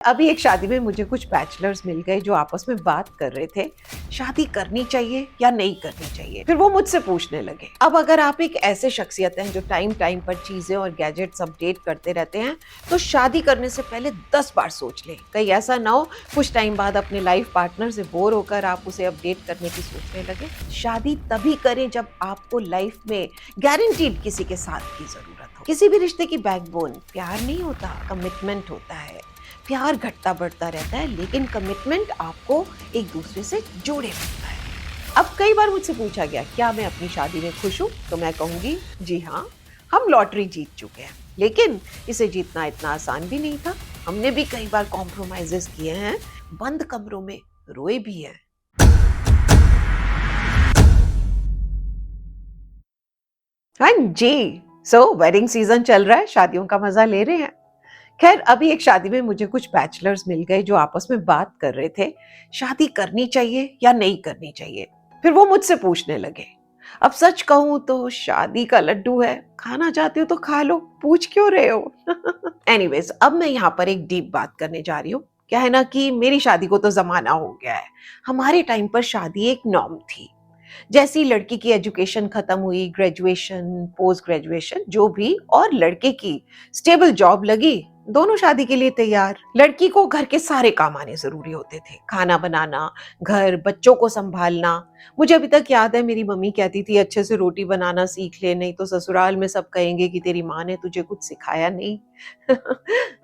अभी एक शादी में मुझे कुछ बैचलर्स मिल गए जो आपस में बात कर रहे थे, शादी करनी चाहिए या नहीं करनी चाहिए। फिर वो मुझसे पूछने लगे, अब अगर आप एक ऐसे शख्सियत हैं जो टाइम टाइम पर चीजें और गैजेट्स अपडेट करते रहते हैं, तो शादी करने से पहले 10 बार सोच लें। कहीं ऐसा ना हो कुछ टाइम बाद अपने लाइफ पार्टनर से बोर होकर आप उसे अपडेट करने की सोचने लगे। शादी तभी करें जब आपको लाइफ में गारंटीड किसी के साथ की जरूरत हो। किसी भी रिश्ते की बैकबोन प्यार नहीं होता, कमिटमेंट होता है। प्यार घटता बढ़ता रहता है, लेकिन कमिटमेंट आपको एक दूसरे से जोड़े रखता है। अब कई बार मुझसे पूछा गया, क्या मैं अपनी शादी में खुश हूं? तो मैं कहूंगी जी हाँ, हम लॉटरी जीत चुके हैं। लेकिन इसे जीतना इतना आसान भी नहीं था। हमने भी कई बार कॉम्प्रोमाइजेस किए हैं, बंद कमरों में रोए भी हैं। हाँ जी, सो वेडिंग सीजन चल रहा है, शादियों का मजा ले रहे हैं। खैर, अभी एक शादी में मुझे कुछ बैचलर्स मिल गए जो आपस में बात कर रहे थे, शादी करनी चाहिए या नहीं करनी चाहिए। फिर वो मुझसे पूछने लगे। अब सच कहूं तो शादी का लड्डू है, खाना चाहते हो तो खा लो, पूछ क्यों रहे हो? एनीवेज, अब मैं यहाँ पर एक डीप बात करने जा रही हूँ। क्या है ना कि मेरी शादी को तो जमाना हो गया है। हमारे टाइम पर शादी एक नॉर्म थी। जैसी लड़की की एजुकेशन खत्म हुई, ग्रेजुएशन, पोस्ट ग्रेजुएशन जो भी, और लड़के की स्टेबल जॉब लगी, दोनों शादी के लिए तैयार। लड़की को घर के सारे काम आने जरूरी होते थे, खाना बनाना, घर, बच्चों को संभालना। मुझे अभी तक याद है, मेरी मम्मी कहती थी अच्छे से रोटी बनाना सीख ले, नहीं तो ससुराल में सब कहेंगे कि तेरी माँ ने तुझे कुछ सिखाया नहीं।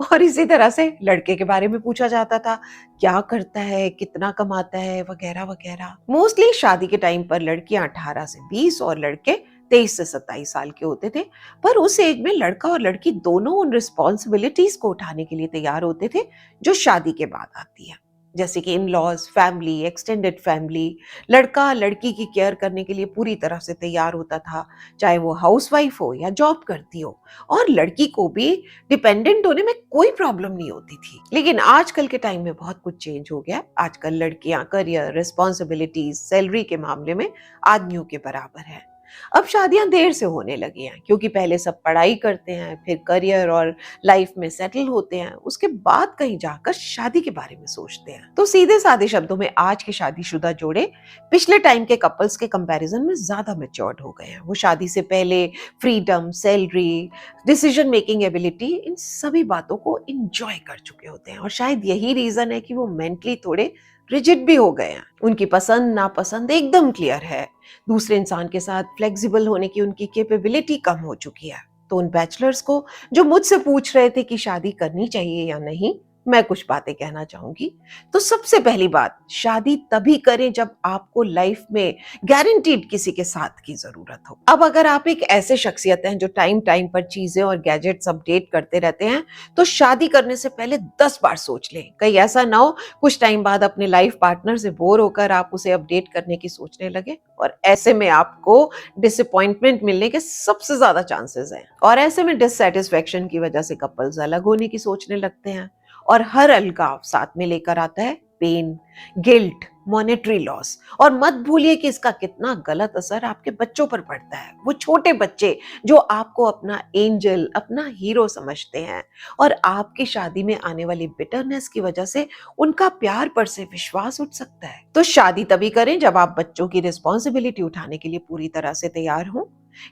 और इसी तरह से लड़के के बारे में पूछा जाता था, क्या करता है, कितना कमाता है, वगैरह वगैरह। मोस्टली शादी के टाइम पर लड़कियां 18 से 20 और लड़के 23 से 27 साल के होते थे। पर उस एज में लड़का और लड़की दोनों उन रिस्पॉन्सिबिलिटीज को उठाने के लिए तैयार होते थे जो शादी के बाद आती है, जैसे कि in laws, family, extended family. लड़का लड़की की केयर करने के लिए पूरी तरह से तैयार होता था, चाहे वो हाउसवाइफ हो या जॉब करती हो। और लड़की को भी डिपेंडेंट होने में कोई प्रॉब्लम नहीं होती थी। लेकिन आजकल के टाइम में बहुत कुछ चेंज हो गया। आजकल लड़कियां करियर, रिस्पॉन्सिबिलिटीज, सैलरी के मामले में आदमियों के बराबर है। अब शादियां देर से होने लगी हैं, क्योंकि पहले सब पढ़ाई करते हैं, फिर करियर और लाइफ में सेटल होते हैं, उसके बाद कहीं जाकर शादी के बारे में सोचते हैं। तो सीधे साधे शब्दों में आज के शादीशुदा जोड़े पिछले टाइम के कपल्स के कंपैरिजन में ज्यादा मैच्योर्ड हो गए हैं। वो शादी से पहले freedom, salary, decision making ability, इन सभी बातों को इंजॉय कर चुके होते हैं। और शायद यही रीजन है कि वो मेंटली थोड़े रिजिड भी हो गए हैं। उनकी पसंद नापसंद एकदम क्लियर है। दूसरे इंसान के साथ फ्लेक्सिबल होने की उनकी कैपेबिलिटी कम हो चुकी है। तो उन बैचलर्स को जो मुझसे पूछ रहे थे कि शादी करनी चाहिए या नहीं, मैं कुछ बातें कहना चाहूंगी। तो सबसे पहली बात, शादी तभी करें जब आपको लाइफ में गारंटीड किसी के साथ की जरूरत हो। अब अगर आप एक ऐसे शख्सियत हैं जो टाइम टाइम पर चीजें और गैजेट्स अपडेट करते रहते हैं, तो शादी करने से पहले 10 बार सोच लें। कहीं ऐसा ना हो कुछ टाइम बाद अपने लाइफ पार्टनर से बोर होकर आप उसे अपडेट करने की सोचने लगे, और ऐसे में आपको डिसअपॉइंटमेंट मिलने के सबसे ज्यादा चांसेस हैं। और ऐसे में डिससैटिस्फैक्शन की वजह से कपल्स अलग होने की सोचने लगते हैं, और हर अलगाव साथ में लेकर आता है पेन, गिल्ट, मॉनेटरी लॉस। और मत भूलिए कि इसका कितना गलत असर आपके बच्चों पर पड़ता है। वो छोटे बच्चे जो आपको अपना एंजल, अपना हीरो समझते हैं, और आपकी शादी में आने वाली बिटरनेस की वजह से उनका प्यार पर से विश्वास उठ सकता है। तो शादी तभी करें जब आप बच्चों की रिस्पॉन्सिबिलिटी उठाने के लिए पूरी तरह से तैयार हों।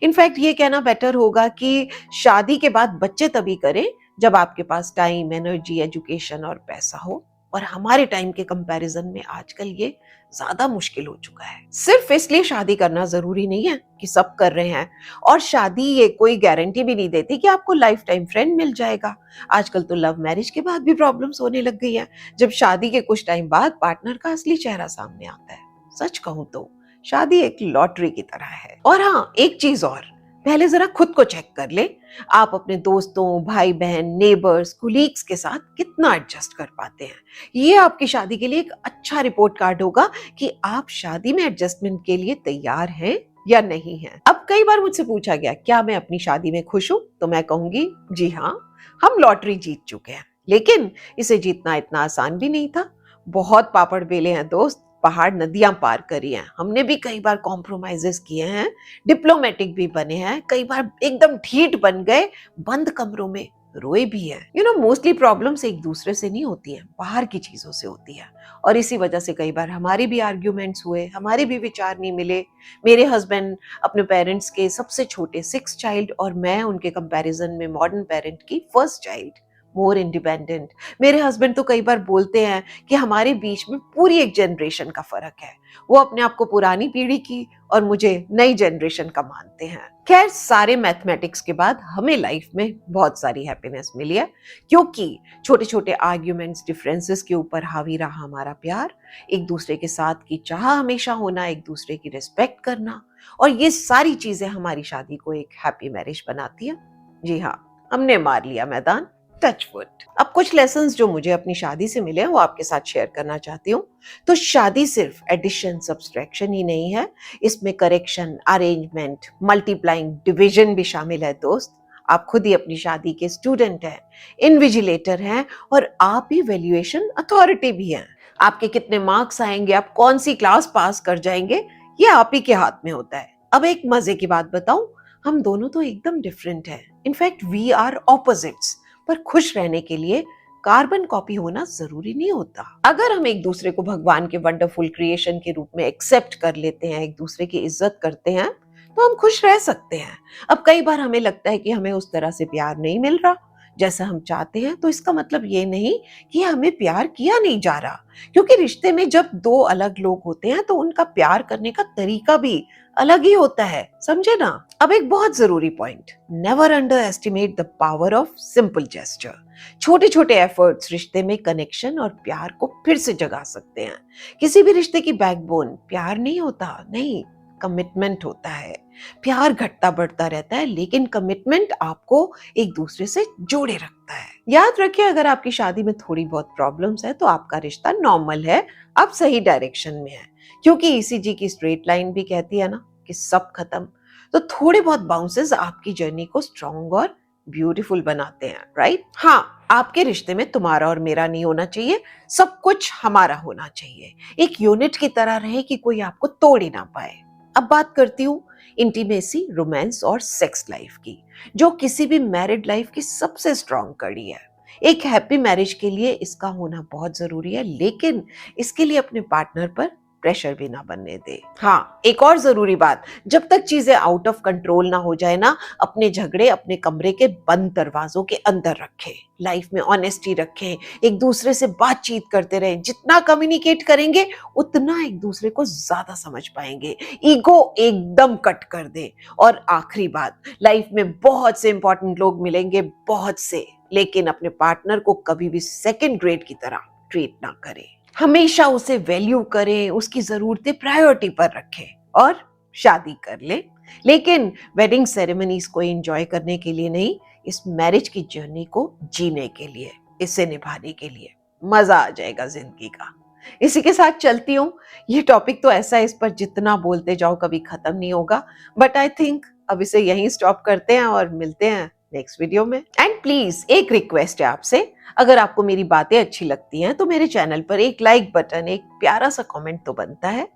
इनफैक्ट ये कहना बेटर होगा कि शादी के बाद बच्चे तभी करें जब आपके पास टाइम, एनर्जी, एजुकेशन और पैसा हो। और हमारे टाइम के कंपैरिजन में आजकल ये ज्यादा मुश्किल हो चुका है। सिर्फ इसलिए शादी करना जरूरी नहीं है कि सब कर रहे हैं, और शादी ये कोई गारंटी भी नहीं देती कि आपको लाइफ टाइम फ्रेंड मिल जाएगा। आजकल तो लव मैरिज के बाद भी प्रॉब्लम्स होने लग गई हैं, जब शादी के कुछ टाइम बाद पार्टनर का असली चेहरा सामने आता है। सच कहूं तो शादी एक लॉटरी की तरह है। और हाँ, एक चीज और, पहले जरा खुद को चेक कर ले, आप अपने दोस्तों, भाई बहन, नेबर्स, कुलीग्स के साथ कितना एडजस्ट कर पाते हैं। ये आपकी शादी के लिए एक अच्छा रिपोर्ट कार्ड होगा कि आप शादी में एडजस्टमेंट के लिए तैयार हैं या नहीं हैं। अब कई बार मुझसे पूछा गया, क्या मैं अपनी शादी में खुश हूं? तो मैं कहूंगी जी हाँ, हम लॉटरी जीत चुके हैं। लेकिन इसे जीतना इतना आसान भी नहीं था। बहुत पापड़ बेले हैं दोस्त, पहाड़ नदियां पार करी हैं। हमने भी कई बार कॉम्प्रोमाइजेस किए हैं, डिप्लोमेटिक भी बने हैं, कई बार एकदम ढीठ बन गए, बंद कमरों में रोए भी हैं। मोस्टली प्रॉब्लम्स एक दूसरे से नहीं होती हैं, बाहर की चीजों से होती है। और इसी वजह से कई बार हमारे भी आर्ग्यूमेंट्स हुए, हमारे भी विचार नहीं मिले। मेरे हस्बैंड अपने पेरेंट्स के सबसे छोटे 6th चाइल्ड, और मैं उनके कंपैरिजन में मॉडर्न पेरेंट की 1st चाइल्ड, मोर इंडिपेंडेंट। मेरे हस्बैंड तो कई बार बोलते हैं कि हमारे बीच में पूरी एक जनरेशन का फर्क है। वो अपने आप को पुरानी पीढ़ी की और मुझे नई जनरेशन का मानते हैं। खैर, सारे मैथमेटिक्स के बाद हमें लाइफ में बहुत सारी हैप्पीनेस मिली है, क्योंकि छोटे छोटे आर्ग्यूमेंट्स, डिफरेंसेस के ऊपर हावी रहा हमारा प्यार, एक दूसरे के साथ की चाह हमेशा होना, एक दूसरे की रिस्पेक्ट करना, और ये सारी चीजें हमारी शादी को एक हैप्पी मैरिज बनाती है। जी हाँ, हमने मार लिया मैदान, टच वुड। अब कुछ लेसन्स जो मुझे अपनी शादी से मिले हैं वो आपके साथ शेयर करना चाहती हूँ। तो शादी सिर्फ एडिशन सब्सट्रैक्शन ही नहीं है, इसमें करेक्शन, अरेंजमेंट, मल्टीप्लाइंग, डिवीजन भी शामिल है दोस्त। आप खुद ही अपनी शादी के स्टूडेंट हैं, इन्विजिलेटर हैं, और आप ही वैल्यूएशन अथॉरिटी भी हैं। आपके कितने मार्क्स आएंगे, आप कौन सी क्लास पास कर जाएंगे, ये आप ही के हाथ में होता है। अब एक मजे की बात बताऊं, हम दोनों तो एकदम डिफरेंट हैं। In fact we are opposites. पर खुश रहने के लिए कार्बन कॉपी होना जरूरी नहीं होता। अगर हम एक दूसरे को भगवान के वंडरफुल क्रिएशन के रूप में एक्सेप्ट कर लेते हैं, एक दूसरे की इज्जत करते हैं, तो हम खुश रह सकते हैं। अब कई बार हमें लगता है कि हमें उस तरह से प्यार नहीं मिल रहा जैसा हम चाहते हैं, तो इसका मतलब ये नहीं कि हमें प्यार किया नहीं जा रहा, क्योंकि रिश्ते में जब दो अलग लोग होते हैं तो उनका प्यार करने का तरीका भी अलग ही होता है, समझे ना। अब एक बहुत जरूरी point, never under estimate the power of simple gesture. छोटे छोटे एफर्ट्स रिश्ते में कनेक्शन और प्यार को फिर से जगा सकते हैं। किसी भी रिश्ते की बैकबोन प्यार नहीं होता, नहीं, कमिटमेंट होता है। प्यार घटता बढ़ता रहता है, लेकिन कमिटमेंट आपको एक दूसरे से जोड़े रखता है। याद रखिए, अगर आपकी शादी में थोड़ी बहुत प्रॉब्लम्स है तो आपका रिश्ता नॉर्मल है, आप सही डायरेक्शन में है, क्योंकि ईसीजी की स्ट्रेट लाइन भी कहती है ना कि सब खत्म। तो थोड़े बहुत बाउंसेस आपकी जर्नी को स्ट्रॉन्ग और ब्यूटीफुल बनाते हैं, राइट? हाँ, आपके रिश्ते में तुम्हारा और मेरा नहीं होना चाहिए, सब कुछ हमारा होना चाहिए। एक यूनिट की तरह रहे कि कोई आपको तोड़ ही ना पाए। अब बात करती हूँ इंटीमेसी, रोमांस और सेक्स लाइफ की, जो किसी भी मैरिड लाइफ की सबसे स्ट्रॉन्ग कड़ी है। एक हैप्पी मैरिज के लिए इसका होना बहुत जरूरी है, लेकिन इसके लिए अपने पार्टनर पर प्रेशर भी ना बनने दे। हाँ, एक और जरूरी बात, जब तक चीजें आउट ऑफ कंट्रोल ना हो जाए ना, अपने झगड़े अपने कमरे के बंद दरवाजों के अंदर रखें। लाइफ में ऑनेस्टी रखें, एक दूसरे से बातचीत करते रहें। जितना कम्युनिकेट करेंगे उतना एक दूसरे को ज्यादा समझ पाएंगे। ईगो एकदम कट कर दे। और आखिरी बात, लाइफ में बहुत से इंपॉर्टेंट लोग मिलेंगे, बहुत से, लेकिन अपने पार्टनर को कभी भी सेकंड ग्रेड की तरह ट्रीट ना करें। हमेशा उसे वैल्यू करें, उसकी जरूरतें प्रायोरिटी पर रखें और शादी कर ले। लेकिन वेडिंग सेरेमनीज को एंजॉय करने के लिए नहीं, इस मैरिज की जर्नी को जीने के लिए, इसे निभाने के लिए। मजा आ जाएगा जिंदगी का। इसी के साथ चलती हूँ। ये टॉपिक तो ऐसा है, इस पर जितना बोलते जाओ कभी खत्म नहीं होगा, बट आई थिंक अब इसे यहीं स्टॉप करते हैं और मिलते हैं नेक्स्ट वीडियो में। एंड प्लीज एक रिक्वेस्ट है आपसे, अगर आपको मेरी बातें अच्छी लगती हैं तो मेरे चैनल पर एक लाइक बटन, एक प्यारा सा कमेंट तो बनता है।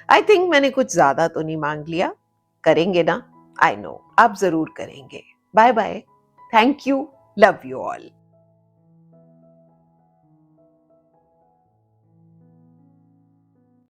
आई थिंक मैंने कुछ ज्यादा तो नहीं मांग लिया, करेंगे ना? आई नो आप जरूर करेंगे। Bye bye, thank you, love you all.